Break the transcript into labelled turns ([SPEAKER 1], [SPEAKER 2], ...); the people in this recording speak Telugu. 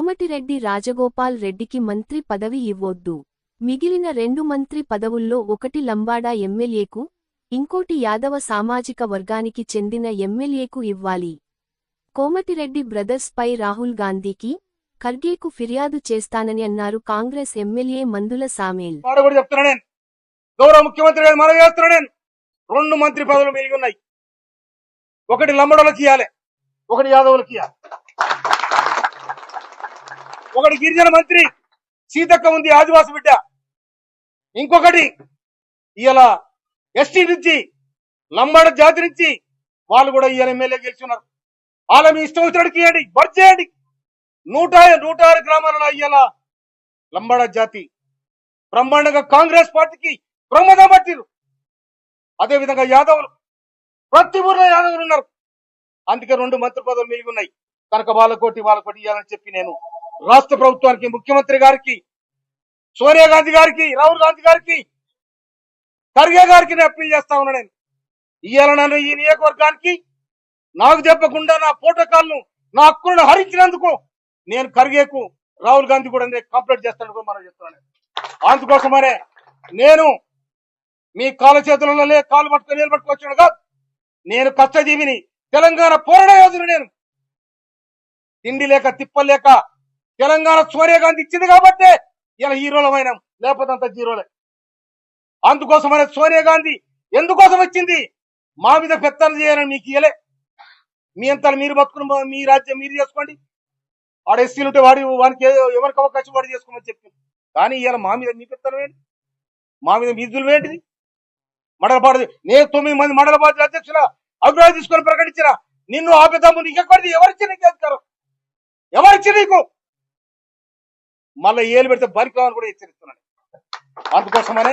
[SPEAKER 1] కోమటిరెడ్డి రాజగోపాల్ రెడ్డికి మంత్రి పదవి ఇవ్వొద్దు. మిగిలిన 2 మంత్రి పదవుల్లో ఒకటి లంబాడ ఎమ్మెల్యేకు, ఇంకోటి యాదవ సామాజిక వర్గానికి చెందిన ఎమ్మెల్యేకు ఇవ్వాలి. కోమటిరెడ్డి బ్రదర్స్ పై రాహుల్ గాంధీకి, ఖర్గేకు ఫిర్యాదు చేస్తానని అన్నారు కాంగ్రెస్ ఎమ్మెల్యే మందుల సామేల్.
[SPEAKER 2] గౌరవ ముఖ్యమంత్రి గారు మనవి చేస్తున్నా నేను 2 మంత్రి పదవులు మిగిలి ఉన్నాయి. ఒకటి లంబడోళ్ళకి ఇవ్వాలి, ఒకటి యాదవులకి ఇవ్వాలి. ఒకటి గిరిజన మంత్రి సీతక్క ఉంది, ఆదివాసి బిడ్డ. ఇంకొకటి ఇవాళ ఎస్టీ నుంచి లంబాడ జాతి నుంచి వాళ్ళు కూడా ఇవాళ ఎమ్మెల్యే గెలుచున్నారు. వాళ్ళ మీ ఇష్టం వచ్చినడికి ఇవ్వండి, బడ్ చేయండి. 106 గ్రామాలలో ఇవాళ లంబాడ జాతి బ్రహ్మాండంగా కాంగ్రెస్ పార్టీకి ప్రమాదం పట్టిరు. అదేవిధంగా యాదవులు ప్రతి ఊర్లో యాదవులు ఉన్నారు. అందుకే 2 మంత్రి పదవులు మిగిలి ఉన్నాయి కనుక వాళ్ళకోటి ఇవ్వాలని చెప్పి నేను రాష్ట్ర ప్రభుత్వానికి, ముఖ్యమంత్రి గారికి, సోనియా గాంధీ గారికి, రాహుల్ గాంధీ గారికి, ఖర్గే గారికి నేను అప్పీల్ చేస్తా ఉన్నా. నేను ఇవాళ నన్ను ఈ నియోజకవర్గానికి నాకు చెప్పకుండా నా ప్రోటోకాల్ను, నా హక్కులను హరించినందుకు నేను ఖర్గేకు, రాహుల్ గాంధీ కూడా కంప్లైంట్ చేస్తాను మనం చెప్తున్నాను. అందుకోసమనే నేను మీ కాళ్ళ చేతులలో కాలు పట్టుకొని నిలబట్టుకొచ్చాను కాదు. నేను కష్టజీవిని, తెలంగాణ పోరాట యోధులు. నేను తిండి లేక తిప్పలేక తెలంగాణ సోనియా గాంధీ ఇచ్చింది కాబట్టే ఇలా హీరోలమైనాం, లేకపోతే అంత జీరోలే. అందుకోసమనే సోనియా గాంధీ ఎందుకోసం వచ్చింది, మా మీద పెత్తనం చేయాలని మీకు ఇయ్యలే. మీ అంతా మీరు బతుకుని మీ రాజ్యం మీరు చేసుకోండి, వాడు ఎస్సీలు ఉంటే వానికి ఎవరికి అవకాశం వాడు చేసుకోమని చెప్పింది. కానీ ఇలా మా మీద మీ పెత్తనం ఏంటి, మా మీద మీదులు ఏంటిది? మండలపాడు నేను 9 మంది మండల పార్టీ అధ్యక్షుల అభిప్రాయం తీసుకొని ప్రకటించిన నిన్ను ఆపేద్దాము. నీకెక్కడిది? ఎవరిచ్చి నీకు అధికారం? ఎవరిచ్చి నీకు? మళ్ళీ ఏలు పెడితే బరికామని కూడా హెచ్చరిస్తున్నాను. అందుకోసమనే